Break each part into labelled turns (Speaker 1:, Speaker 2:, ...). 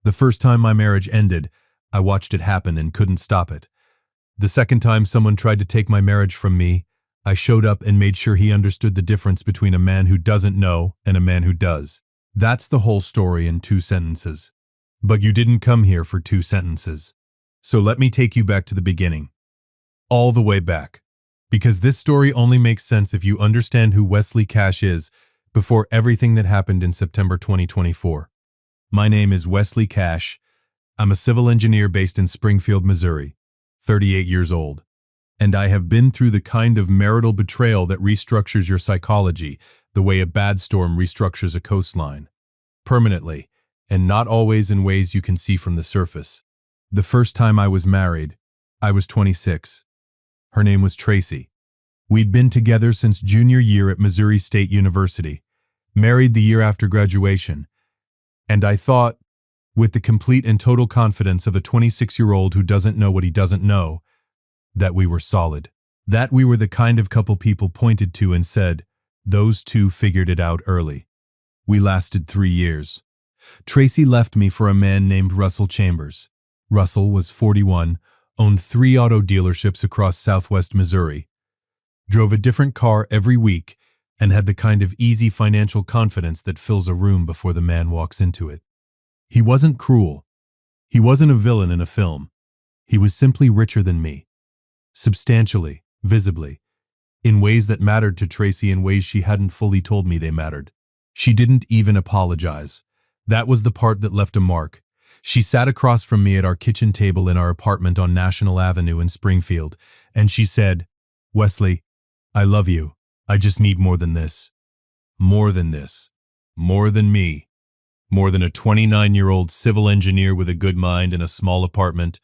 Speaker 1: The first time my marriage ended, I watched it happen and couldn't stop it. The second time someone tried to take my marriage from me, I showed up and made sure he understood the difference between a man who doesn't know and a man who does. That's the whole story in 2 sentences. But you didn't come here for 2 sentences. So let me take you back to the beginning. All the way back. Because this story only makes sense if you understand who Wesley Cash is before everything that happened in September 2024. My name is Wesley Cash. I'm a civil engineer based in Springfield, Missouri, 38 years old. And I have been through the kind of marital betrayal that restructures your psychology the way a bad storm restructures a coastline. Permanently, and not always in ways you can see from the surface. The first time I was married, I was 26. Her name was Tracy. We'd been together since junior year at Missouri State University, married the year after graduation, and I thought, with the complete and total confidence of a 26-year-old who doesn't know what he doesn't know, that we were solid. That we were the kind of couple people pointed to and said, those two figured it out early. We lasted 3 years. Tracy left me for a man named Russell Chambers. Russell was 41, owned 3 auto dealerships across southwest Missouri, drove a different car every week, and had the kind of easy financial confidence that fills a room before the man walks into it. He wasn't cruel. He wasn't a villain in a film. He was simply richer than me. Substantially, visibly, in ways that mattered to Tracy in ways she hadn't fully told me they mattered. She didn't even apologize. That was the part that left a mark. She sat across from me at our kitchen table in our apartment on National Avenue in Springfield, and she said, "Wesley, I love you. I just need more than this. More than this. More than me. More than a 29-year-old civil engineer with a good mind and a small apartment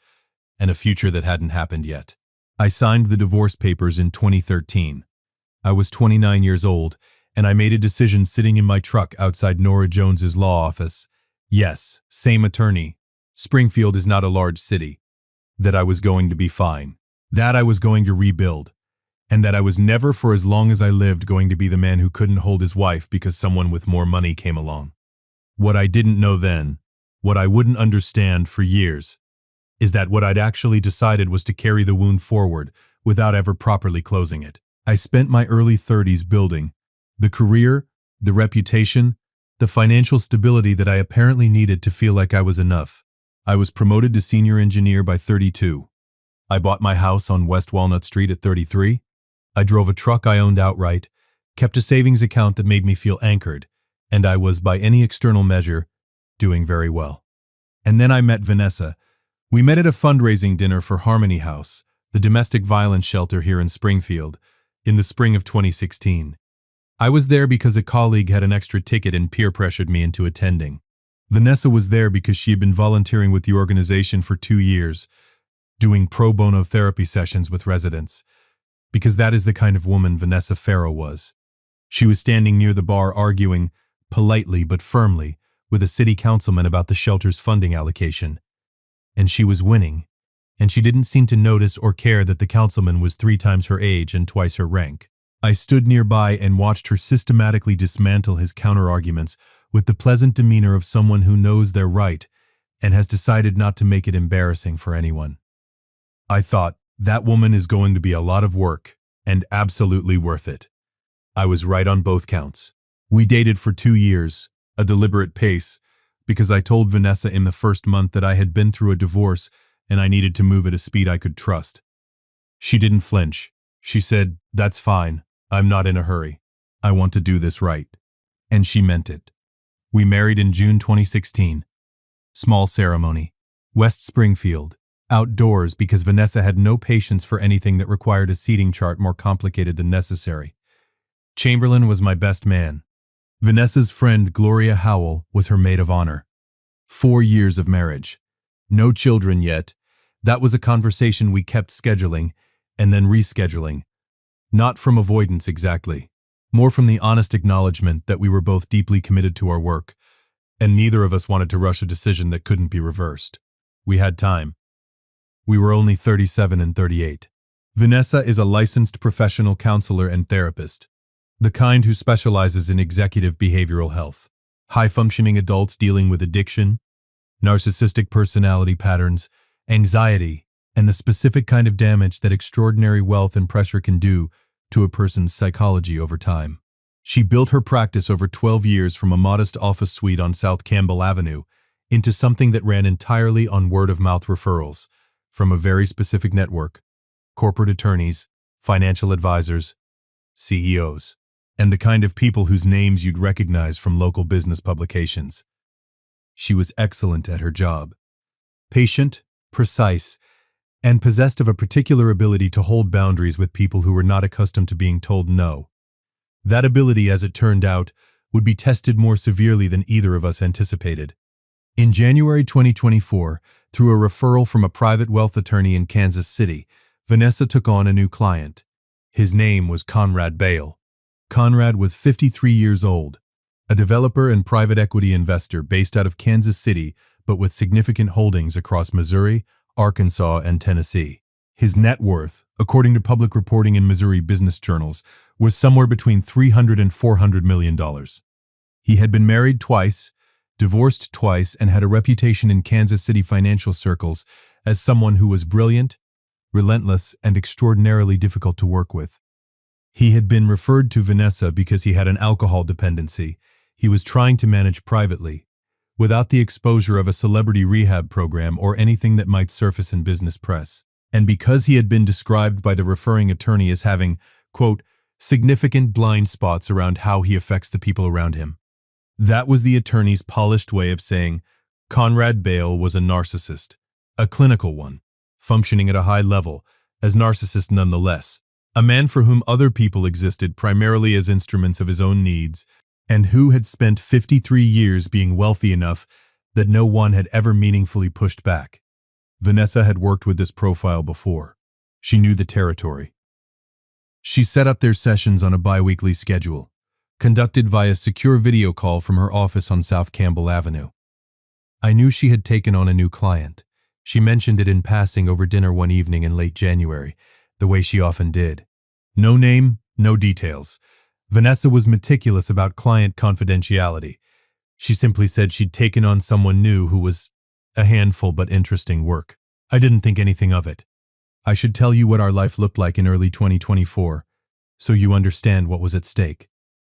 Speaker 1: and a future that hadn't happened yet." I signed the divorce papers in 2013. I was 29 years old, and I made a decision sitting in my truck outside Nora Jones's law office. Yes, same attorney. Springfield is not a large city. That I was going to be fine. That I was going to rebuild. And that I was never, for as long as I lived, going to be the man who couldn't hold his wife because someone with more money came along. What I didn't know then, what I wouldn't understand for years, is that what I'd actually decided was to carry the wound forward without ever properly closing it. I spent my early 30s building the career, the reputation, the financial stability that I apparently needed to feel like I was enough. I was promoted to senior engineer by 32. I bought my house on West Walnut Street at 33. I drove a truck I owned outright, kept a savings account that made me feel anchored, and I was, by any external measure, doing very well. And then I met Vanessa. We met at a fundraising dinner for Harmony House, the domestic violence shelter here in Springfield, in the spring of 2016. I was there because a colleague had an extra ticket and peer pressured me into attending. Vanessa was there because she had been volunteering with the organization for 2 years, doing pro bono therapy sessions with residents, because that is the kind of woman Vanessa Farrow was. She was standing near the bar arguing, politely but firmly, with a city councilman about the shelter's funding allocation. And she was winning, and she didn't seem to notice or care that the councilman was 3 times her age and twice her rank. I stood nearby and watched her systematically dismantle his counter-arguments with the pleasant demeanor of someone who knows they're right and has decided not to make it embarrassing for anyone. I thought, that woman is going to be a lot of work, and absolutely worth it. I was right on both counts. We dated for 2 years, a deliberate pace, because I told Vanessa in the first month that I had been through a divorce and I needed to move at a speed I could trust. She didn't flinch. She said, "That's fine. I'm not in a hurry. I want to do this right." And she meant it. We married in June 2016. Small ceremony. West Springfield. Outdoors because Vanessa had no patience for anything that required a seating chart more complicated than necessary. Chamberlain was my best man. Vanessa's friend Gloria Howell was her maid of honor. 4 years of marriage. No children yet. That was a conversation we kept scheduling and then rescheduling. Not from avoidance exactly. More from the honest acknowledgement that we were both deeply committed to our work, and neither of us wanted to rush a decision that couldn't be reversed. We had time. We were only 37 and 38. Vanessa is a licensed professional counselor and therapist, the kind who specializes in executive behavioral health, high-functioning adults dealing with addiction, narcissistic personality patterns, anxiety, and the specific kind of damage that extraordinary wealth and pressure can do to a person's psychology over time. She built her practice over 12 years from a modest office suite on South Campbell Avenue into something that ran entirely on word-of-mouth referrals from a very specific network: corporate attorneys, financial advisors, CEOs, and the kind of people whose names you'd recognize from local business publications. She was excellent at her job, patient, precise, and possessed of a particular ability to hold boundaries with people who were not accustomed to being told no. That ability, as it turned out, would be tested more severely than either of us anticipated. In January 2024, through a referral from a private wealth attorney in Kansas City, Vanessa took on a new client. His name was Conrad Bale. Conrad was 53 years old, a developer and private equity investor based out of Kansas City, but with significant holdings across Missouri, Arkansas, and Tennessee. His net worth, according to public reporting in Missouri business journals, was somewhere between $300 and $400 million. He had been married twice, divorced twice, and had a reputation in Kansas City financial circles as someone who was brilliant, relentless, and extraordinarily difficult to work with. He had been referred to Vanessa because he had an alcohol dependency he was trying to manage privately, without the exposure of a celebrity rehab program or anything that might surface in business press, and because he had been described by the referring attorney as having, quote, significant blind spots around how he affects the people around him. That was the attorney's polished way of saying Conrad Bale was a narcissist, a clinical one, functioning at a high level, as narcissist nonetheless, a man for whom other people existed primarily as instruments of his own needs, and who had spent 53 years being wealthy enough that no one had ever meaningfully pushed back. Vanessa had worked with this profile before. She knew the territory. She set up their sessions on a bi-weekly schedule, conducted via secure video call from her office on South Campbell Avenue. I knew she had taken on a new client. She mentioned it in passing over dinner one evening in late January, the way she often did. No name, no details. Vanessa was meticulous about client confidentiality. She simply said she'd taken on someone new who was a handful but interesting work. I didn't think anything of it. I should tell you what our life looked like in early 2024, so you understand what was at stake.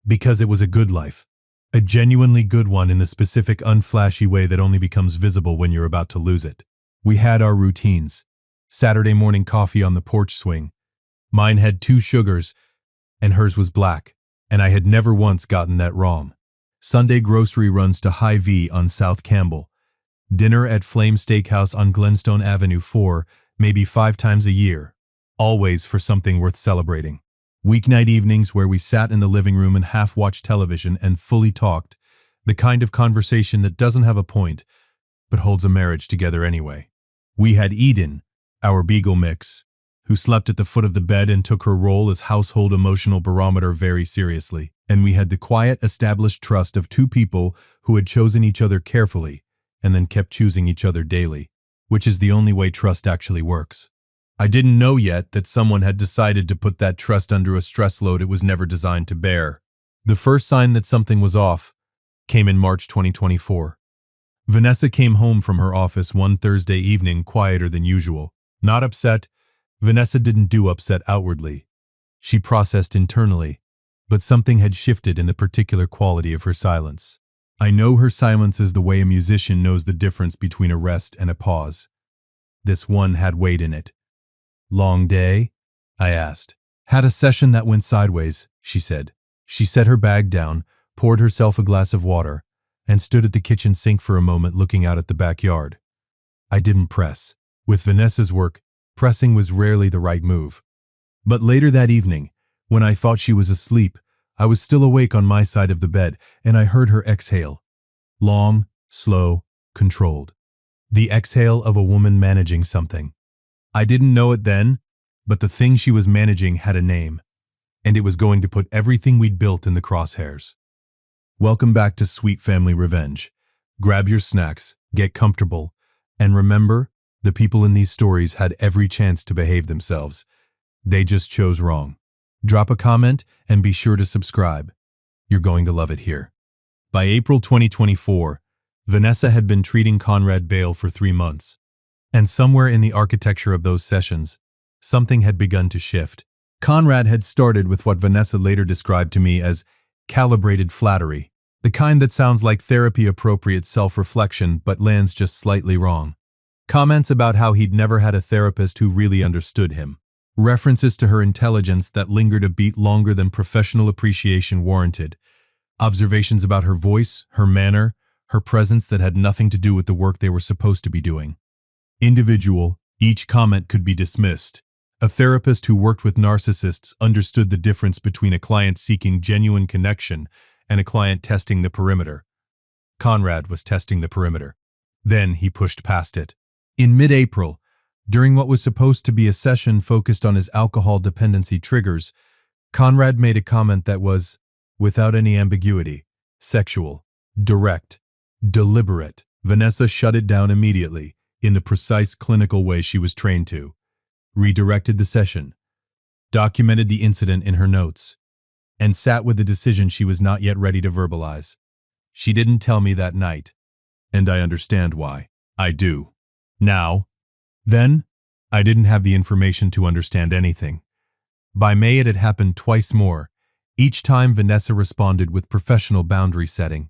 Speaker 1: Because it was a good life. A genuinely good one in the specific unflashy way that only becomes visible when you're about to lose it. We had our routines. Saturday morning coffee on the porch swing. Mine had 2 sugars, and hers was black, and I had never once gotten that wrong. Sunday grocery runs to Hy-Vee on South Campbell. Dinner at Flame Steakhouse on Glenstone Avenue 4, maybe 5 times a year. Always for something worth celebrating. Weeknight evenings where we sat in the living room and half-watched television and fully talked, the kind of conversation that doesn't have a point, but holds a marriage together anyway. We had Eden, our beagle mix, who slept at the foot of the bed and took her role as household emotional barometer very seriously. And we had the quiet, established trust of 2 people who had chosen each other carefully and then kept choosing each other daily, which is the only way trust actually works. I didn't know yet that someone had decided to put that trust under a stress load it was never designed to bear. The first sign that something was off came in March 2024. Vanessa came home from her office one Thursday evening quieter than usual. Not upset. Vanessa didn't do upset outwardly. She processed internally, but something had shifted in the particular quality of her silence. I know her silence is the way a musician knows the difference between a rest and a pause. This one had weight in it. Long day? I asked. Had a session that went sideways, she said. She set her bag down, poured herself a glass of water, and stood at the kitchen sink for a moment looking out at the backyard. I didn't press. With Vanessa's work, pressing was rarely the right move. But later that evening, when I thought she was asleep, I was still awake on my side of the bed, and I heard her exhale. Long, slow, controlled. The exhale of a woman managing something. I didn't know it then, but the thing she was managing had a name, and it was going to put everything we'd built in the crosshairs. Welcome back to Sweet Family Revenge. Grab your snacks, get comfortable, and remember, the people in these stories had every chance to behave themselves. They just chose wrong. Drop a comment and be sure to subscribe. You're going to love it here. By April 2024, Vanessa had been treating Conrad Bale for 3 months, and somewhere in the architecture of those sessions, something had begun to shift. Conrad had started with what Vanessa later described to me as calibrated flattery, the kind that sounds like therapy-appropriate self-reflection but lands just slightly wrong. Comments about how he'd never had a therapist who really understood him. References to her intelligence that lingered a beat longer than professional appreciation warranted. Observations about her voice, her manner, her presence that had nothing to do with the work they were supposed to be doing. Individual, each comment could be dismissed. A therapist who worked with narcissists understood the difference between a client seeking genuine connection and a client testing the perimeter. Conrad was testing the perimeter. Then he pushed past it. In mid-April, during what was supposed to be a session focused on his alcohol dependency triggers, Conrad made a comment that was, without any ambiguity, sexual, direct, deliberate. Vanessa shut it down immediately, in the precise clinical way she was trained to, redirected the session, documented the incident in her notes, and sat with the decision she was not yet ready to verbalize. She didn't tell me that night, and I understand why. I do. Now. Then, I didn't have the information to understand anything. By May it had happened twice more. Each time Vanessa responded with professional boundary setting.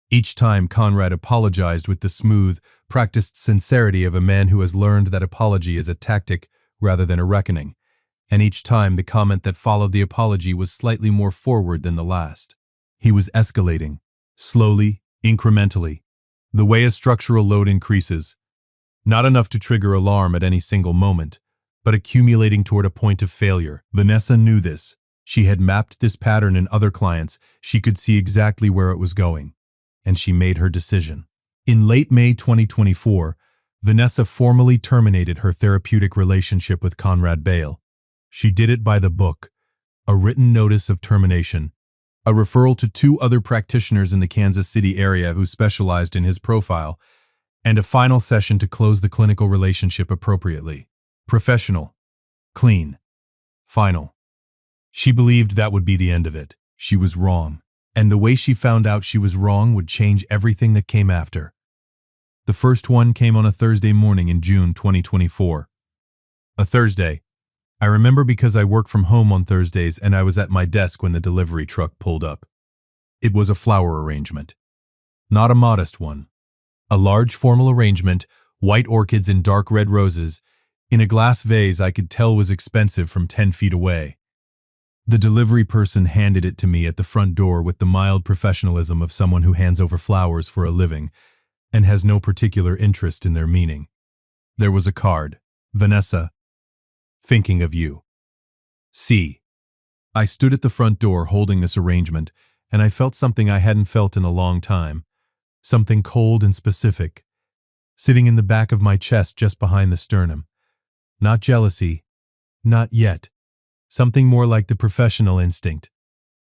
Speaker 1: Each time Conrad apologized with the smooth, practiced sincerity of a man who has learned that apology is a tactic rather than a reckoning. And each time the comment that followed the apology was slightly more forward than the last. He was escalating, slowly, incrementally, the way a structural load increases. Not enough to trigger alarm at any single moment, but accumulating toward a point of failure. Vanessa knew this. She had mapped this pattern in other clients. She could see exactly where it was going. And she made her decision. In late May 2024, Vanessa formally terminated her therapeutic relationship with Conrad Bale. She did it by the book, a written notice of termination, a referral to 2 other practitioners in the Kansas City area who specialized in his profile, and a final session to close the clinical relationship appropriately. Professional, clean, final. She believed that would be the end of it. She was wrong. And the way she found out she was wrong would change everything that came after. The first one came on a Thursday morning in June 2024. A Thursday. I remember because I work from home on Thursdays and I was at my desk when the delivery truck pulled up. It was a flower arrangement. Not a modest one. A large formal arrangement, white orchids and dark red roses, in a glass vase I could tell was expensive from 10 feet away. The delivery person handed it to me at the front door with the mild professionalism of someone who hands over flowers for a living and has no particular interest in their meaning. There was a card. Vanessa, thinking of you. C. I stood at the front door holding this arrangement, and I felt something I hadn't felt in a long time. Something cold and specific, sitting in the back of my chest just behind the sternum. Not jealousy. Not yet. Something more like the professional instinct.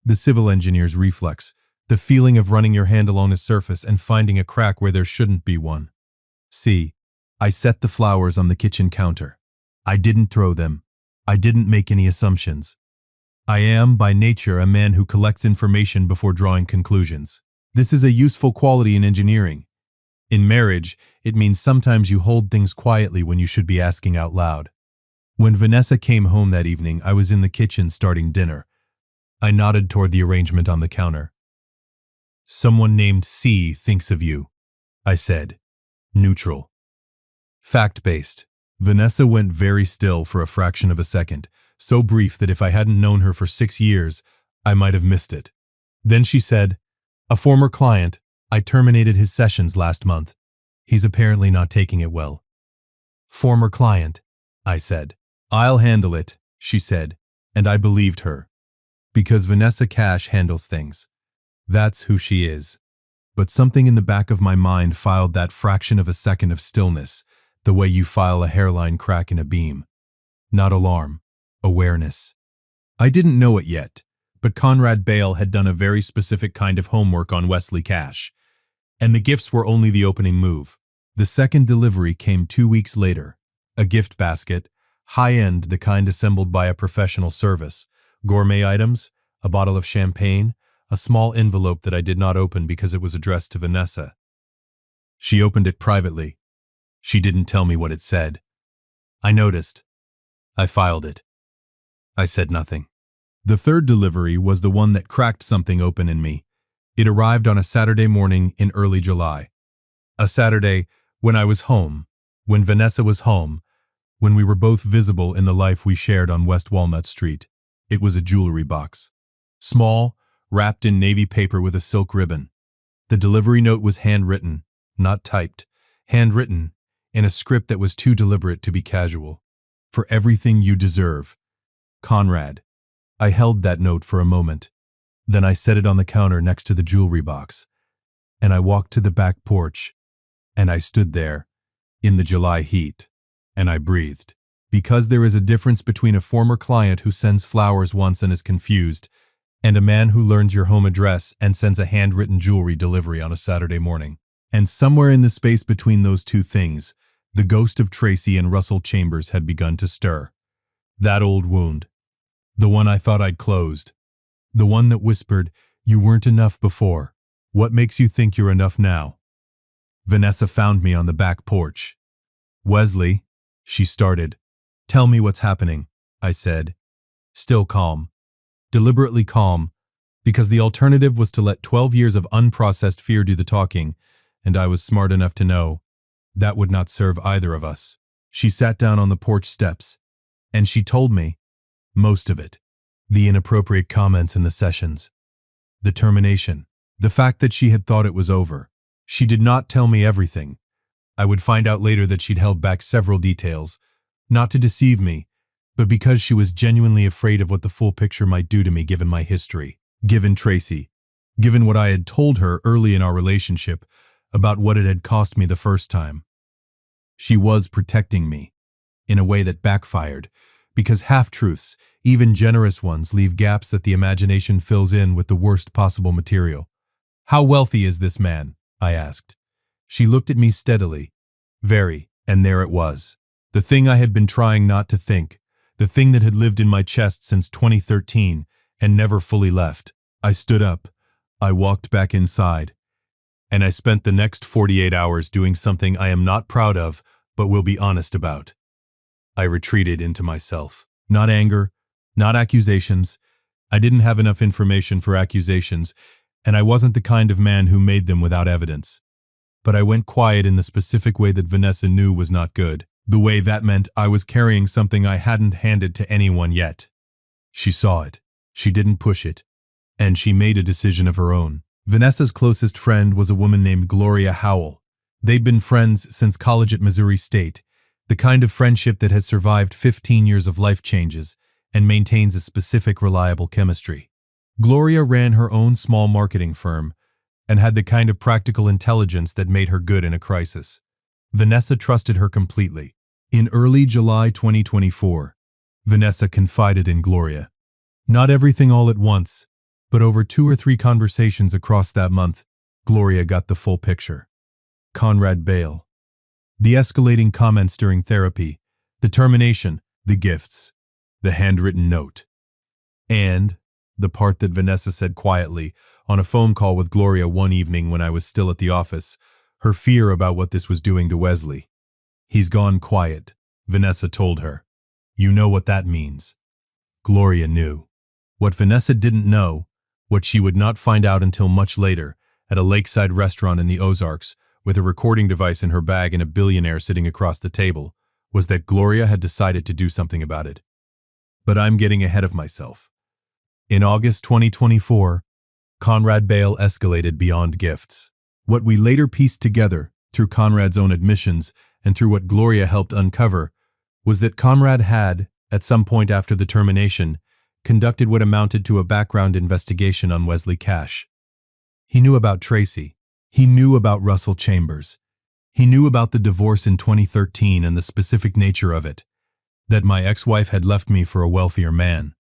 Speaker 1: The civil engineer's reflex, the feeling of running your hand along a surface and finding a crack where there shouldn't be one. C. I set the flowers on the kitchen counter. I didn't throw them. I didn't make any assumptions. I am, by nature, a man who collects information before drawing conclusions. This is a useful quality in engineering. In marriage, it means sometimes you hold things quietly when you should be asking out loud. When Vanessa came home that evening, I was in the kitchen starting dinner. I nodded toward the arrangement on the counter. Someone named C thinks of you, I said. Neutral. Fact-based. Vanessa went very still for a fraction of a second, so brief that if I hadn't known her for 6 years, I might have missed it. Then she said, a former client, I terminated his sessions last month. He's apparently not taking it well. Former client, I said. I'll handle it, she said, and I believed her. Because Vanessa Cash handles things. That's who she is. But something in the back of my mind filed that fraction of a second of stillness, the way you file a hairline crack in a beam. Not alarm, awareness. I didn't know it yet, but Conrad Bale had done a very specific kind of homework on Wesley Cash. And the gifts were only the opening move. The second delivery came 2 weeks later. A gift basket, high-end, the kind assembled by a professional service, gourmet items, a bottle of champagne, a small envelope that I did not open because it was addressed to Vanessa. She opened it privately. She didn't tell me what it said. I noticed. I filed it. I said nothing. The third delivery was the one that cracked something open in me. It arrived on a Saturday morning in early July. A Saturday when I was home, when Vanessa was home, when we were both visible in the life we shared on West Walnut Street. It was a jewelry box. Small, wrapped in navy paper with a silk ribbon. The delivery note was handwritten, not typed. Handwritten, in a script that was too deliberate to be casual. For everything you deserve. Conrad. I held that note for a moment. Then I set it on the counter next to the jewelry box. And I walked to the back porch. And I stood there, in the July heat. And I breathed. Because there is a difference between a former client who sends flowers once and is confused, and a man who learns your home address and sends a handwritten jewelry delivery on a Saturday morning. And somewhere in the space between those two things, the ghost of Tracy and Russell Chambers had begun to stir. That old wound. The one I thought I'd closed. The one that whispered, "You weren't enough before. What makes you think you're enough now?" Vanessa found me on the back porch. "Wesley," she started. "Tell me what's happening," I said. Still calm. Deliberately calm, because the alternative was to let 12 years of unprocessed fear do the talking, and I was smart enough to know that would not serve either of us. She sat down on the porch steps, and she told me most of it. The inappropriate comments in the sessions. The termination. The fact that she had thought it was over. She did not tell me everything. I would find out later that she'd held back several details, not to deceive me, but because she was genuinely afraid of what the full picture might do to me given my history, given Tracy, given what I had told her early in our relationship about what it had cost me the first time. She was protecting me, in a way that backfired, because half-truths, even generous ones, leave gaps that the imagination fills in with the worst possible material. "How wealthy is this man?" I asked. She looked at me steadily. Very, and there it was. The thing I had been trying not to think, the thing that had lived in my chest since 2013 and never fully left. I stood up. I walked back inside. And I spent the next 48 hours doing something I am not proud of, but will be honest about. I retreated into myself. Not anger, not accusations. I didn't have enough information for accusations, and I wasn't the kind of man who made them without evidence. But I went quiet in the specific way that Vanessa knew was not good. The way that meant I was carrying something I hadn't handed to anyone yet. She saw it. She didn't push it. And she made a decision of her own. Vanessa's closest friend was a woman named Gloria Howell. They'd been friends since college at Missouri State, the kind of friendship that has survived 15 years of life changes and maintains a specific, reliable chemistry. Gloria ran her own small marketing firm and had the kind of practical intelligence that made her good in a crisis. Vanessa trusted her completely. In early July 2024, Vanessa confided in Gloria. Not everything all at once, but over 2 or 3 conversations across that month, Gloria got the full picture. Conrad Bale. The escalating comments during therapy, the termination, the gifts, the handwritten note. And the part that Vanessa said quietly on a phone call with Gloria one evening when I was still at the office, her fear about what this was doing to Wesley. "He's gone quiet," Vanessa told her. "You know what that means." Gloria knew. What Vanessa didn't know, what she would not find out until much later, at a lakeside restaurant in the Ozarks, with a recording device in her bag and a billionaire sitting across the table, was that Gloria had decided to do something about it. But I'm getting ahead of myself. In August 2024, Conrad Bale escalated beyond gifts. What we later pieced together, through Conrad's own admissions and through what Gloria helped uncover, was that Conrad had, at some point after the termination, conducted what amounted to a background investigation on Wesley Cash. He knew about Tracy. He knew about Russell Chambers. He knew about the divorce in 2013 and the specific nature of it, that my ex-wife had left me for a wealthier man.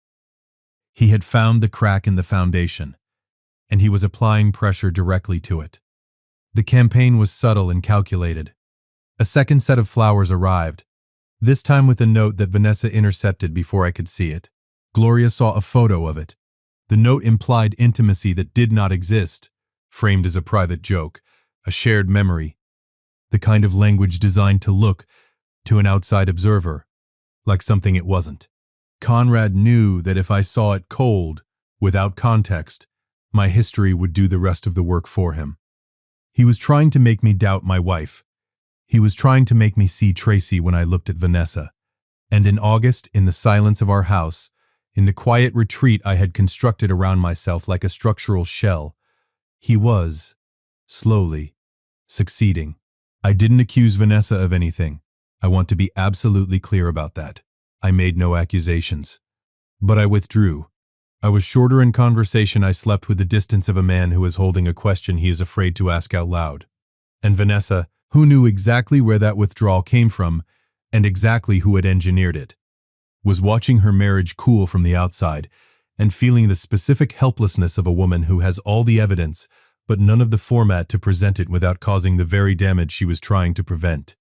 Speaker 1: He had found the crack in the foundation, and he was applying pressure directly to it. The campaign was subtle and calculated. A second set of flowers arrived, this time with a note that Vanessa intercepted before I could see it. Gloria saw a photo of it. The note implied intimacy that did not exist, framed as a private joke, a shared memory, the kind of language designed to look, to an outside observer, like something it wasn't. Conrad knew that if I saw it cold, without context, my history would do the rest of the work for him. He was trying to make me doubt my wife. He was trying to make me see Tracy when I looked at Vanessa. And in August, in the silence of our house, in the quiet retreat I had constructed around myself like a structural shell, he was, slowly, succeeding. I didn't accuse Vanessa of anything. I want to be absolutely clear about that. I made no accusations. But I withdrew. I was shorter in conversation. I slept with the distance of a man who is holding a question he is afraid to ask out loud. And Vanessa, who knew exactly where that withdrawal came from and exactly who had engineered it, was watching her marriage cool from the outside and feeling the specific helplessness of a woman who has all the evidence but none of the format to present it without causing the very damage she was trying to prevent.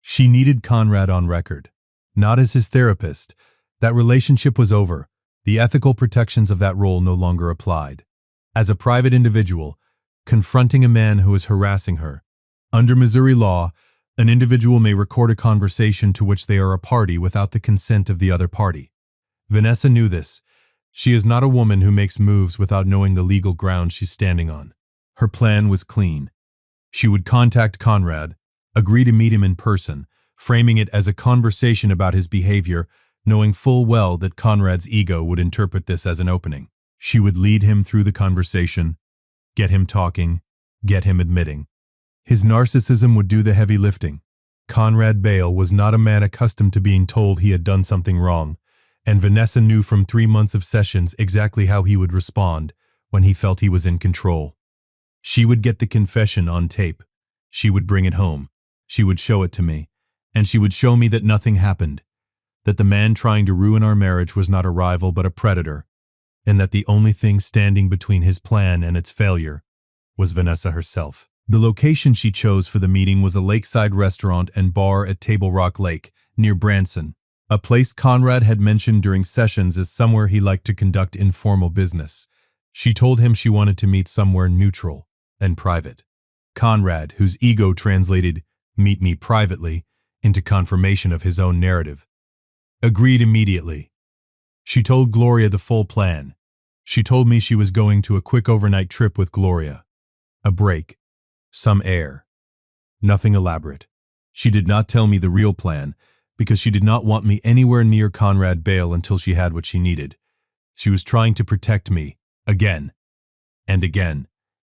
Speaker 1: She needed Conrad on record, not as his therapist. That relationship was over. The ethical protections of that role no longer applied. As a private individual, confronting a man who is harassing her. Under Missouri law, an individual may record a conversation to which they are a party without the consent of the other party. Vanessa knew this. She is not a woman who makes moves without knowing the legal ground she's standing on. Her plan was clean. She would contact Conrad, agree to meet him in person, framing it as a conversation about his behavior, knowing full well that Conrad's ego would interpret this as an opening. She would lead him through the conversation, get him talking, get him admitting. His narcissism would do the heavy lifting. Conrad Bale was not a man accustomed to being told he had done something wrong, and Vanessa knew from 3 months of sessions exactly how he would respond when he felt he was in control. She would get the confession on tape. She would bring it home. She would show it to me, and she would show me that nothing happened, that the man trying to ruin our marriage was not a rival but a predator, and that the only thing standing between his plan and its failure was Vanessa herself. The location she chose for the meeting was a lakeside restaurant and bar at Table Rock Lake, near Branson, a place Conrad had mentioned during sessions as somewhere he liked to conduct informal business. She told him she wanted to meet somewhere neutral and private. Conrad, whose ego translated "meet me privately" into confirmation of his own narrative, agreed immediately. She told Gloria the full plan. She told me she was going to a quick overnight trip with Gloria. A break. Some air. Nothing elaborate. She did not tell me the real plan because she did not want me anywhere near Conrad Bale until she had what she needed. She was trying to protect me, again and again.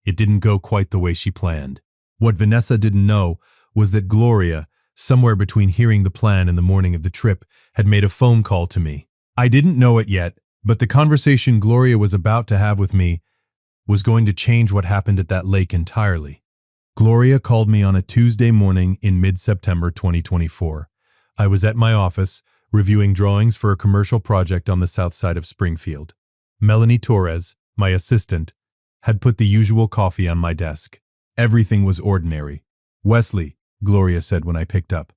Speaker 1: It didn't go quite the way she planned. What Vanessa didn't know was that Gloria, somewhere between hearing the plan and the morning of the trip, had made a phone call to me. I didn't know it yet, but the conversation Gloria was about to have with me was going to change what happened at that lake entirely. Gloria called me on a Tuesday morning in mid-September 2024. I was at my office, reviewing drawings for a commercial project on the south side of Springfield. Melanie Torres, my assistant, had put the usual coffee on my desk. Everything was ordinary. "Wesley," Gloria said when I picked up,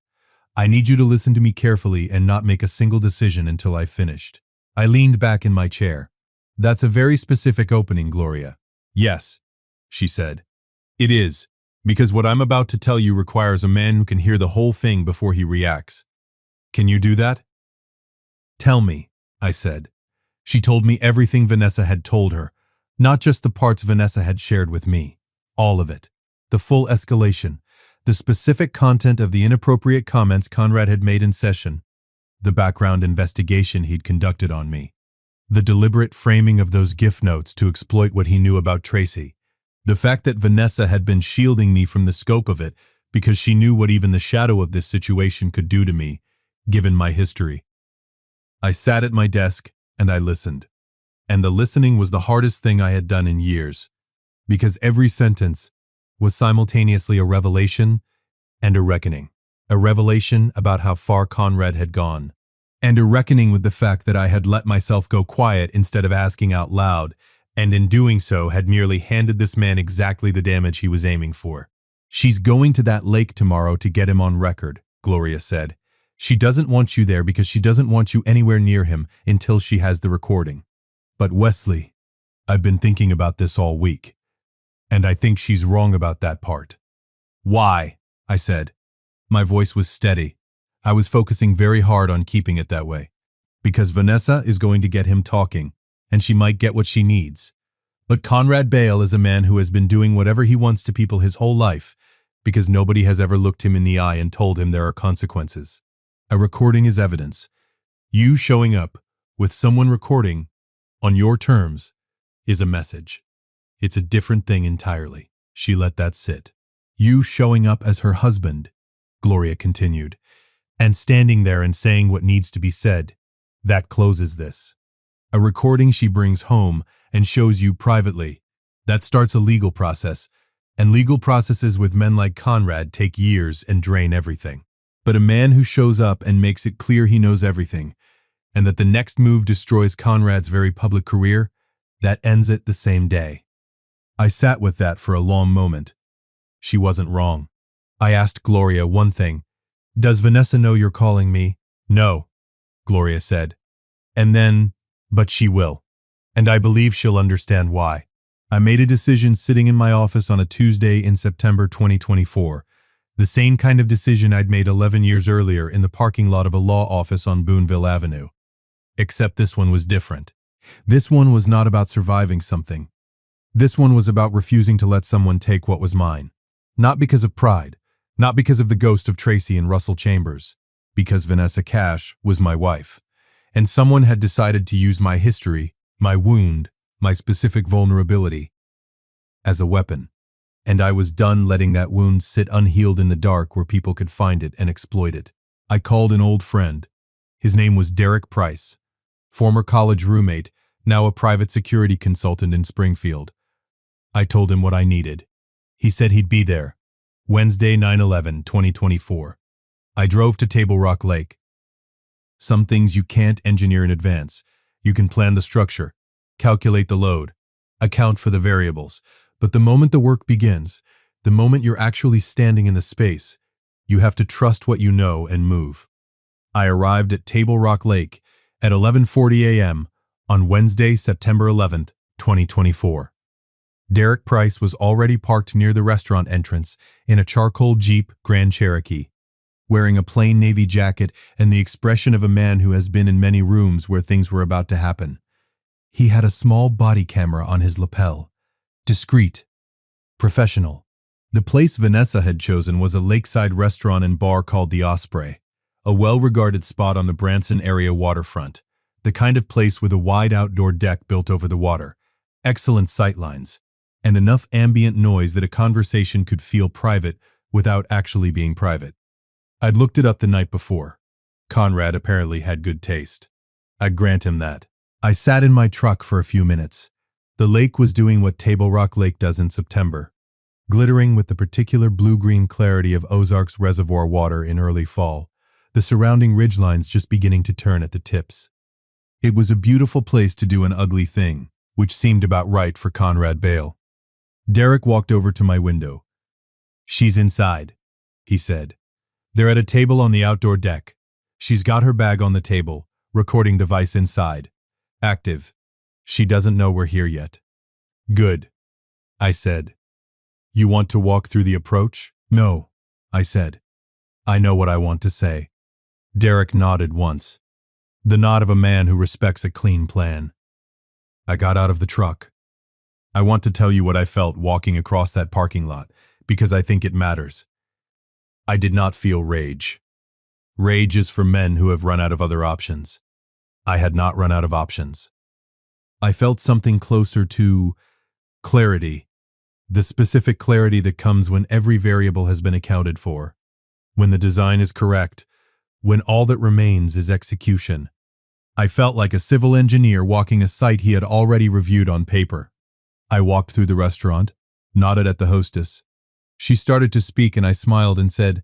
Speaker 1: "I need you to listen to me carefully and not make a single decision until I've finished." I leaned back in my chair. "That's a very specific opening, Gloria." "Yes," she said. "It is, because what I'm about to tell you requires a man who can hear the whole thing before he reacts. Can you do that?" "Tell me," I said. She told me everything Vanessa had told her, not just the parts Vanessa had shared with me. All of it. The full escalation. The specific content of the inappropriate comments Conrad had made in session. The background investigation he'd conducted on me. The deliberate framing of those gift notes to exploit what he knew about Tracy. The fact that Vanessa had been shielding me from the scope of it because she knew what even the shadow of this situation could do to me, given my history. I sat at my desk and I listened. And the listening was the hardest thing I had done in years, because every sentence was simultaneously a revelation and a reckoning. A revelation about how far Conrad had gone, and a reckoning with the fact that I had let myself go quiet instead of asking out loud, and in doing so had merely handed this man exactly the damage he was aiming for. "She's going to that lake tomorrow to get him on record," Gloria said. "She doesn't want you there because she doesn't want you anywhere near him until she has the recording. But Wesley, I've been thinking about this all week, and I think she's wrong about that part." "Why?" I said. My voice was steady. I was focusing very hard on keeping it that way. Because Vanessa is going to get him talking, and she might get what she needs. But Conrad Bale is a man who has been doing whatever he wants to people his whole life, because nobody has ever looked him in the eye and told him there are consequences. A recording is evidence. You showing up with someone recording on your terms is a message. It's a different thing entirely. She let that sit. You showing up as her husband, Gloria continued, and standing there and saying what needs to be said, that closes this. A recording she brings home and shows you privately. That starts a legal process, and legal processes with men like Conrad take years and drain everything. But a man who shows up and makes it clear he knows everything, and that the next move destroys Conrad's very public career, that ends it the same day. I sat with that for a long moment. She wasn't wrong. I asked Gloria one thing. Does Vanessa know you're calling me? No, Gloria said. And then, but she will. And I believe she'll understand why. I made a decision sitting in my office on a Tuesday in September 2024. The same kind of decision I'd made 11 years earlier in the parking lot of a law office on Boonville Avenue. Except this one was different. This one was not about surviving something. This one was about refusing to let someone take what was mine. Not because of pride, not because of the ghost of Tracy and Russell Chambers, because Vanessa Cash was my wife. And someone had decided to use my history, my wound, my specific vulnerability, as a weapon. And I was done letting that wound sit unhealed in the dark where people could find it and exploit it. I called an old friend. His name was Derek Price, former college roommate, now a private security consultant in Springfield. I told him what I needed. He said he'd be there. Wednesday, 9/11/2024. I drove to Table Rock Lake. Some things you can't engineer in advance. You can plan the structure, calculate the load, account for the variables. But the moment the work begins, the moment you're actually standing in the space, you have to trust what you know and move. I arrived at Table Rock Lake at 11:40 a.m. on Wednesday, September 11th, 2024. Derek Price was already parked near the restaurant entrance in a charcoal Jeep Grand Cherokee, wearing a plain navy jacket and the expression of a man who has been in many rooms where things were about to happen. He had a small body camera on his lapel. Discreet. Professional. The place Vanessa had chosen was a lakeside restaurant and bar called the Osprey, a well-regarded spot on the Branson area waterfront, the kind of place with a wide outdoor deck built over the water, excellent sightlines, and enough ambient noise that a conversation could feel private without actually being private. I'd looked it up the night before. Conrad apparently had good taste. I'd grant him that. I sat in my truck for a few minutes. The lake was doing what Table Rock Lake does in September, glittering with the particular blue-green clarity of Ozark's reservoir water in early fall, the surrounding ridgelines just beginning to turn at the tips. It was a beautiful place to do an ugly thing, which seemed about right for Conrad Bale. Derek walked over to my window. She's inside, he said. They're at a table on the outdoor deck. She's got her bag on the table, recording device inside. Active. She doesn't know we're here yet. Good, I said. You want to walk through the approach? No, I said. I know what I want to say. Derek nodded once. The nod of a man who respects a clean plan. I got out of the truck. I want to tell you what I felt walking across that parking lot, because I think it matters. I did not feel rage. Rage is for men who have run out of other options. I had not run out of options. I felt something closer to clarity, the specific clarity that comes when every variable has been accounted for, when the design is correct, when all that remains is execution. I felt like a civil engineer walking a site he had already reviewed on paper. I walked through the restaurant, nodded at the hostess. She started to speak and I smiled and said,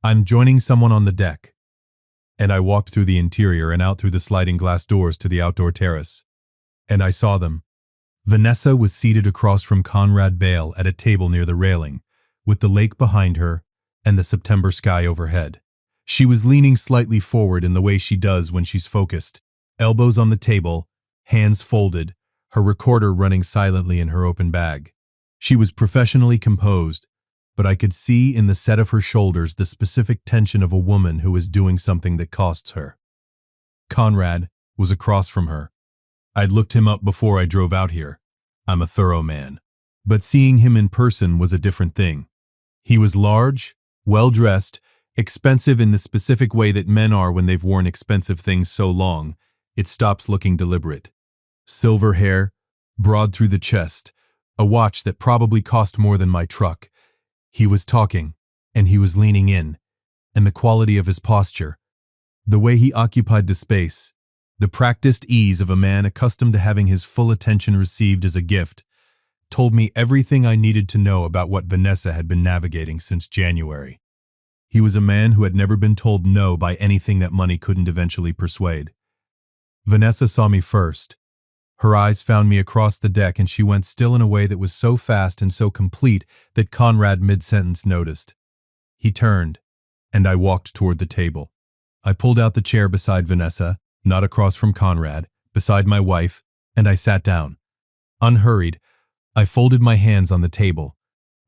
Speaker 1: I'm joining someone on the deck. And I walked through the interior and out through the sliding glass doors to the outdoor terrace. And I saw them. Vanessa was seated across from Conrad Bale at a table near the railing, with the lake behind her and the September sky overhead. She was leaning slightly forward in the way she does when she's focused, elbows on the table, hands folded, her recorder running silently in her open bag. She was professionally composed, but I could see in the set of her shoulders the specific tension of a woman who is doing something that costs her. Conrad was across from her. I'd looked him up before I drove out here. I'm a thorough man. But seeing him in person was a different thing. He was large, well-dressed, expensive in the specific way that men are when they've worn expensive things so long, it stops looking deliberate. Silver hair, broad through the chest, a watch that probably cost more than my truck. He was talking, and he was leaning in, and the quality of his posture, the way he occupied the space, the practiced ease of a man accustomed to having his full attention received as a gift, told me everything I needed to know about what Vanessa had been navigating since January. He was a man who had never been told no by anything that money couldn't eventually persuade. Vanessa saw me first. Her eyes found me across the deck, and she went still in a way that was so fast and so complete that Conrad mid-sentence noticed. He turned, and I walked toward the table. I pulled out the chair beside Vanessa, not across from Conrad, beside my wife, and I sat down. Unhurried, I folded my hands on the table.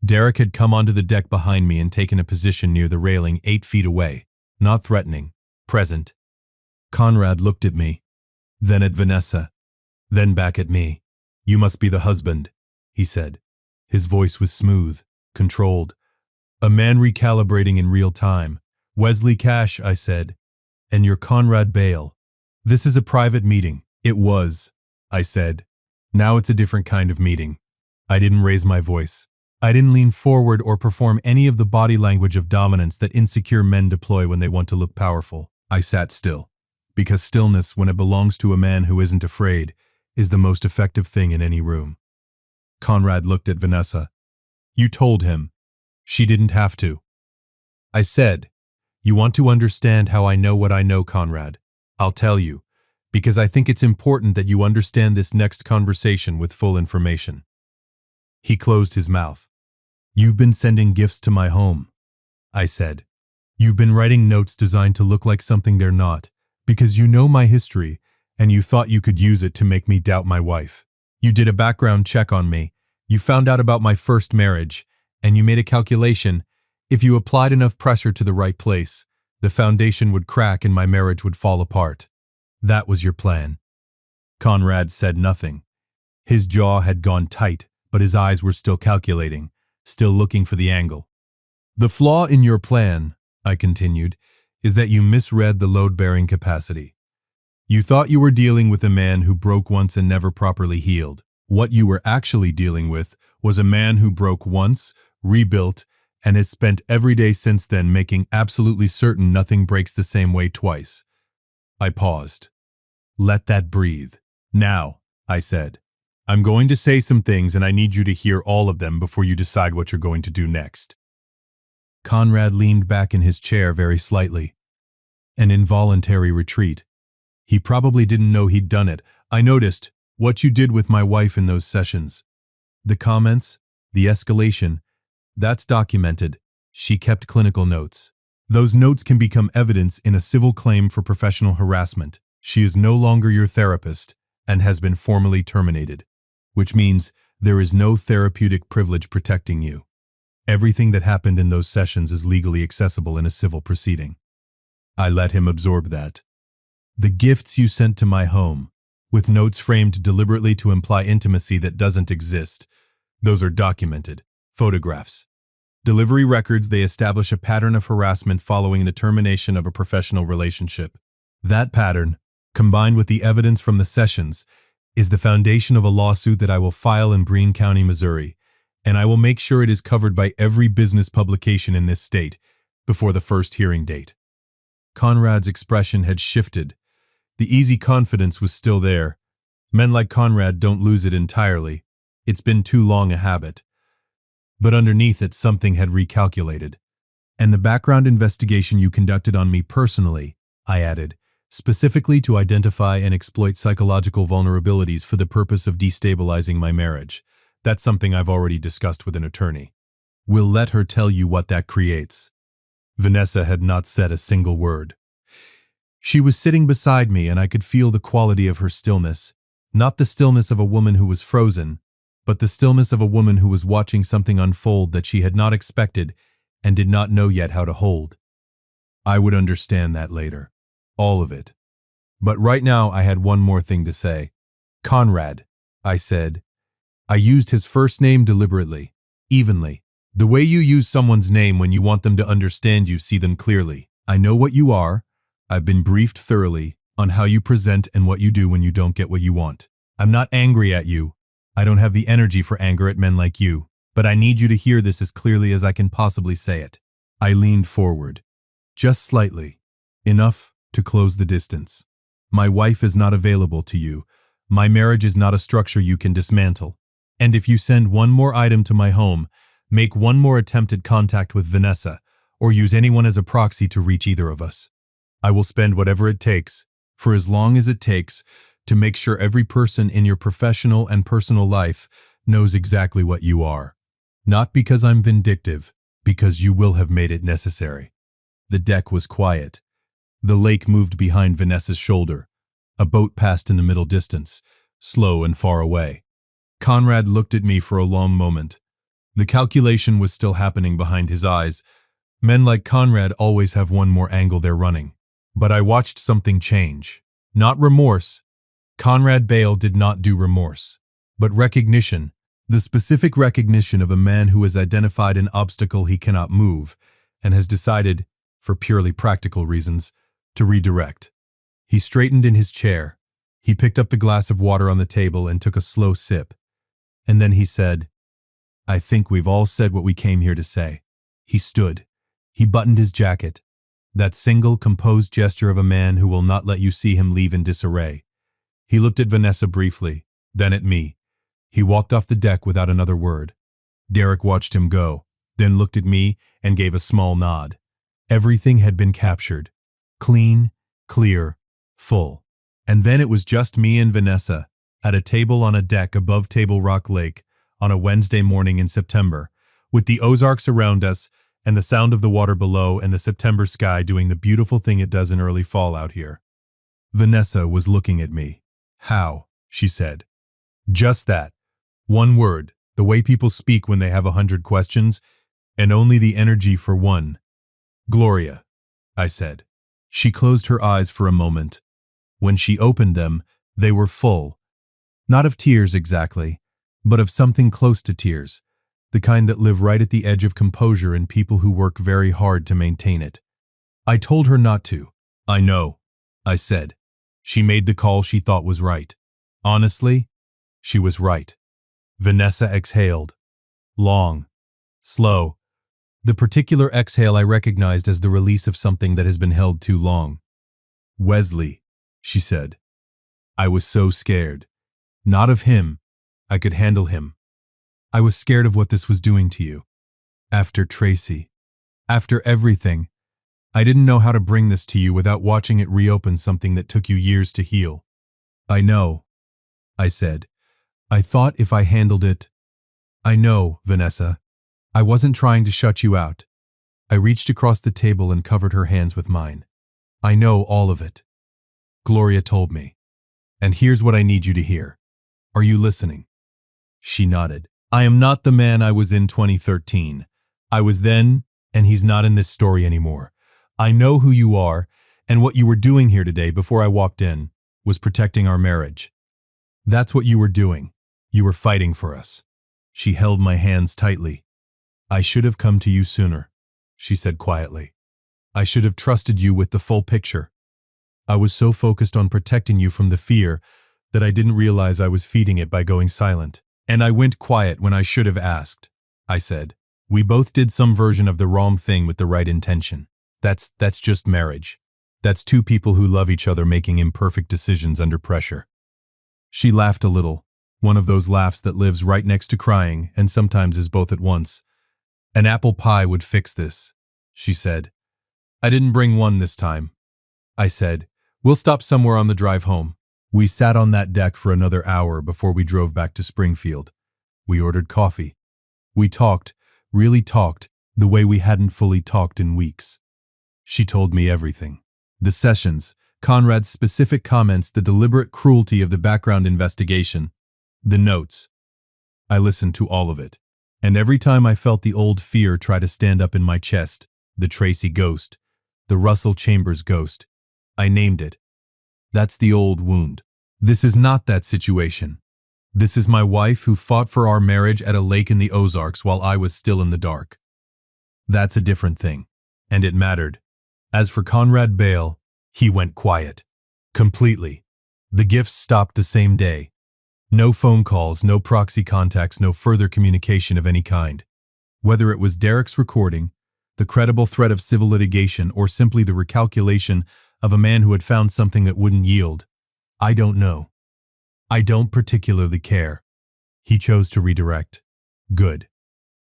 Speaker 1: Derek had come onto the deck behind me and taken a position near the railing 8 feet away, not threatening, present. Conrad looked at me, then at Vanessa, then back at me. "You must be the husband," he said. His voice was smooth, controlled. A man recalibrating in real time. "Wesley Cash," I said. "And you're Conrad Bale. This is a private meeting." "It was," I said. "Now it's a different kind of meeting." I didn't raise my voice. I didn't lean forward or perform any of the body language of dominance that insecure men deploy when they want to look powerful. I sat still, because stillness, when it belongs to a man who isn't afraid, is the most effective thing in any room. Conrad looked at Vanessa. "You told him. She didn't have to." I said, "You want to understand how I know what I know, Conrad? I'll tell you, because I think it's important that you understand this next conversation with full information." He closed his mouth. "You've been sending gifts to my home," I said. "You've been writing notes designed to look like something they're not, because you know my history, and you thought you could use it to make me doubt my wife. You did a background check on me, you found out about my first marriage, and you made a calculation. If you applied enough pressure to the right place, the foundation would crack and my marriage would fall apart. That was your plan." Conrad said nothing. His jaw had gone tight, but his eyes were still calculating, still looking for the angle. "The flaw in your plan," I continued, "is that you misread the load-bearing capacity. You thought you were dealing with a man who broke once and never properly healed. What you were actually dealing with was a man who broke once, rebuilt, and has spent every day since then making absolutely certain nothing breaks the same way twice." I paused. "Let that breathe. Now," I said, "I'm going to say some things and I need you to hear all of them before you decide what you're going to do next." Conrad leaned back in his chair very slightly. An involuntary retreat. He probably didn't know he'd done it. "I noticed what you did with my wife in those sessions. The comments, the escalation, that's documented. She kept clinical notes. Those notes can become evidence in a civil claim for professional harassment. She is no longer your therapist and has been formally terminated, which means there is no therapeutic privilege protecting you. Everything that happened in those sessions is legally accessible in a civil proceeding." I let him absorb that. "The gifts you sent to my home, with notes framed deliberately to imply intimacy that doesn't exist, those are documented. Photographs. Delivery records, they establish a pattern of harassment following the termination of a professional relationship. That pattern, combined with the evidence from the sessions, is the foundation of a lawsuit that I will file in Greene County, Missouri, and I will make sure it is covered by every business publication in this state before the first hearing date." Conrad's expression had shifted. The easy confidence was still there. Men like Conrad don't lose it entirely. It's been too long a habit. But underneath it, something had recalculated. "And the background investigation you conducted on me personally," I added, "specifically to identify and exploit psychological vulnerabilities for the purpose of destabilizing my marriage. That's something I've already discussed with an attorney. We'll let her tell you what that creates." Vanessa had not said a single word. She was sitting beside me and I could feel the quality of her stillness, not the stillness of a woman who was frozen, but the stillness of a woman who was watching something unfold that she had not expected and did not know yet how to hold. I would understand that later. All of it. But right now I had one more thing to say. Conrad, I said. I used his first name deliberately, evenly. The way you use someone's name when you want them to understand you, see them clearly. I know what you are. I've been briefed thoroughly on how you present and what you do when you don't get what you want. I'm not angry at you. I don't have the energy for anger at men like you, but I need you to hear this as clearly as I can possibly say it. I leaned forward. Just slightly. Enough to close the distance. My wife is not available to you. My marriage is not a structure you can dismantle. And if you send one more item to my home, make one more attempt at contact with Vanessa, or use anyone as a proxy to reach either of us, I will spend whatever it takes, for as long as it takes, to make sure every person in your professional and personal life knows exactly what you are. Not because I'm vindictive, because you will have made it necessary. The deck was quiet. The lake moved behind Vanessa's shoulder. A boat passed in the middle distance, slow and far away. Conrad looked at me for a long moment. The calculation was still happening behind his eyes. Men like Conrad always have one more angle they're running. But I watched something change. Not remorse. Conrad Bale did not do remorse. But recognition. The specific recognition of a man who has identified an obstacle he cannot move and has decided, for purely practical reasons, to redirect. He straightened in his chair. He picked up the glass of water on the table and took a slow sip. And then he said, I think we've all said what we came here to say. He stood. He buttoned his jacket. That single, composed gesture of a man who will not let you see him leave in disarray. He looked at Vanessa briefly, then at me. He walked off the deck without another word. Derek watched him go, then looked at me and gave a small nod. Everything had been captured. Clean, clear, full. And then it was just me and Vanessa, at a table on a deck above Table Rock Lake, on a Wednesday morning in September, with the Ozarks around us and the sound of the water below and the September sky doing the beautiful thing it does in early fall out here. Vanessa was looking at me. How? She said. Just that. One word, the way people speak when they have 100 questions, and only the energy for one. Gloria, I said. She closed her eyes for a moment. When she opened them, they were full. Not of tears exactly, but of something close to tears, the kind that live right at the edge of composure in people who work very hard to maintain it. I told her not to. I know, I said. She made the call she thought was right. Honestly, she was right. Vanessa exhaled. Long. Slow. The particular exhale I recognized as the release of something that has been held too long. Wesley, she said. I was so scared. Not of him. I could handle him. I was scared of what this was doing to you. After Tracy. After everything. I didn't know how to bring this to you without watching it reopen something that took you years to heal. I know, I said. I thought if I handled it. I know, Vanessa. I wasn't trying to shut you out. I reached across the table and covered her hands with mine. I know all of it. Gloria told me. And here's what I need you to hear. Are you listening? She nodded. I am not the man I was in 2013. I was then, and he's not in this story anymore. I know who you are, and what you were doing here today before I walked in was protecting our marriage. That's what you were doing. You were fighting for us. She held my hands tightly. I should have come to you sooner, she said quietly. I should have trusted you with the full picture. I was so focused on protecting you from the fear that I didn't realize I was feeding it by going silent. And I went quiet when I should have asked, I said. We both did some version of the wrong thing with the right intention. That's just marriage. That's two people who love each other making imperfect decisions under pressure. She laughed a little, one of those laughs that lives right next to crying and sometimes is both at once. An apple pie would fix this, she said. I didn't bring one this time. I said, we'll stop somewhere on the drive home. We sat on that deck for another hour before we drove back to Springfield. We ordered coffee. We talked, really talked, the way we hadn't fully talked in weeks. She told me everything. The sessions, Conrad's specific comments, the deliberate cruelty of the background investigation, the notes. I listened to all of it. And every time I felt the old fear try to stand up in my chest, the Tracy ghost, the Russell Chambers ghost, I named it. That's the old wound. This is not that situation. This is my wife who fought for our marriage at a lake in the Ozarks while I was still in the dark. That's a different thing. And it mattered. As for Conrad Bale, he went quiet. Completely. The gifts stopped the same day. No phone calls, no proxy contacts, no further communication of any kind. Whether it was Derek's recording, the credible threat of civil litigation, or simply the recalculation of a man who had found something that wouldn't yield, I don't know. I don't particularly care. He chose to redirect. Good.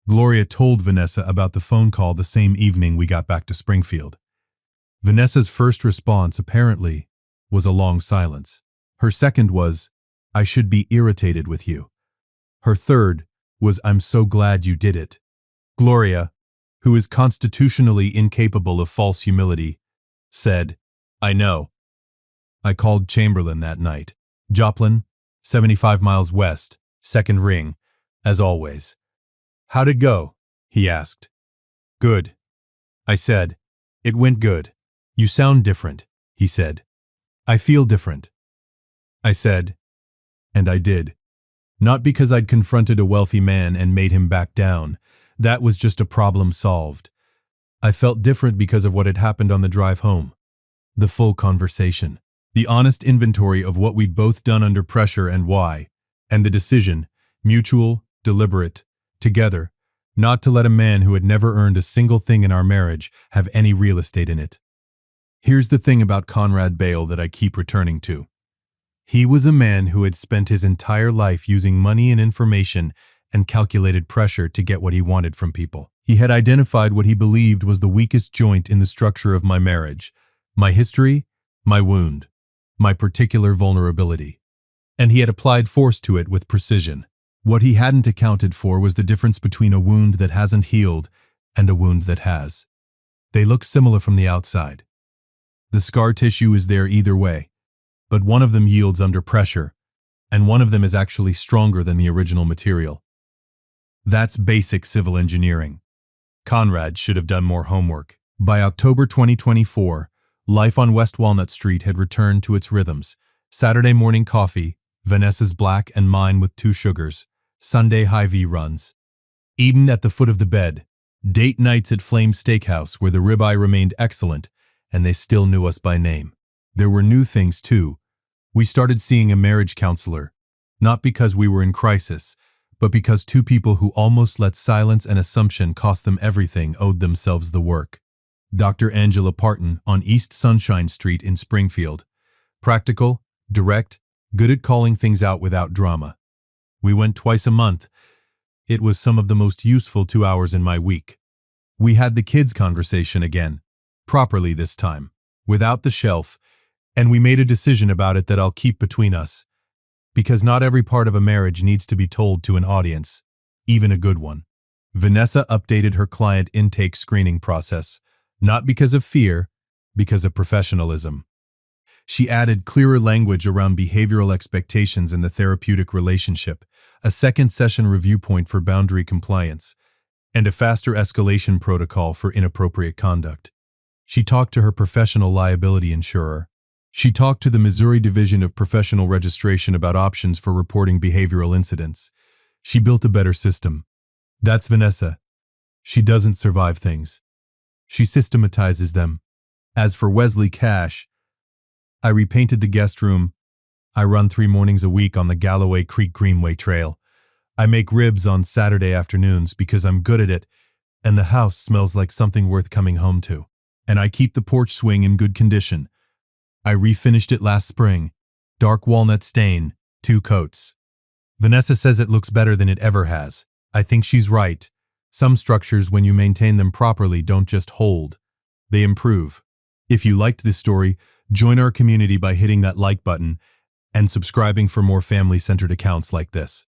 Speaker 1: Gloria told Vanessa about the phone call the same evening we got back to Springfield. Vanessa's first response, apparently, was a long silence. Her second was, "I should be irritated with you." Her third was, "I'm so glad you did it." Gloria, who is constitutionally incapable of false humility, said, "I know." I called Chamberlain that night. Joplin, 75 miles west, second ring, as always. "How'd it go?" he asked. "Good," I said. "It went good." "You sound different," he said. "I feel different," I said. And I did. Not because I'd confronted a wealthy man and made him back down. That was just a problem solved. I felt different because of what had happened on the drive home. The full conversation. The honest inventory of what we'd both done under pressure and why. And the decision, mutual, deliberate, together, not to let a man who had never earned a single thing in our marriage have any real estate in it. Here's the thing about Conrad Bale that I keep returning to. He was a man who had spent his entire life using money and information and calculated pressure to get what he wanted from people. He had identified what he believed was the weakest joint in the structure of my marriage, my history, my wound, my particular vulnerability. And he had applied force to it with precision. What he hadn't accounted for was the difference between a wound that hasn't healed and a wound that has. They look similar from the outside. The scar tissue is there either way, but one of them yields under pressure, and one of them is actually stronger than the original material. That's basic civil engineering. Conrad should have done more homework. By October 2024, life on West Walnut Street had returned to its rhythms. Saturday morning coffee, Vanessa's black and mine with 2 sugars, Sunday Hy-Vee runs. Eden at the foot of the bed, date nights at Flame Steakhouse where the ribeye remained excellent, and they still knew us by name. There were new things too. We started seeing a marriage counselor, not because we were in crisis, but because 2 people who almost let silence and assumption cost them everything owed themselves the work. Dr. Angela Parton on East Sunshine Street in Springfield. Practical, direct, good at calling things out without drama. We went twice a month. It was some of the most useful 2 hours in my week. We had the kids' conversation again, properly this time, without the shelf, and we made a decision about it that I'll keep between us. Because not every part of a marriage needs to be told to an audience, even a good one. Vanessa updated her client intake screening process, not because of fear, because of professionalism. She added clearer language around behavioral expectations in the therapeutic relationship, a second session review point for boundary compliance, and a faster escalation protocol for inappropriate conduct. She talked to her professional liability insurer. She talked to the Missouri Division of Professional Registration about options for reporting behavioral incidents. She built a better system. That's Vanessa. She doesn't survive things. She systematizes them. As for Wesley Cash, I repainted the guest room. I run 3 mornings a week on the Galloway Creek Greenway Trail. I make ribs on Saturday afternoons because I'm good at it, and the house smells like something worth coming home to. And I keep the porch swing in good condition. I refinished it last spring. Dark walnut stain, 2 coats. Vanessa says it looks better than it ever has. I think she's right. Some structures, when you maintain them properly, don't just hold. They improve. If you liked this story, join our community by hitting that like button and subscribing for more family-centered accounts like this.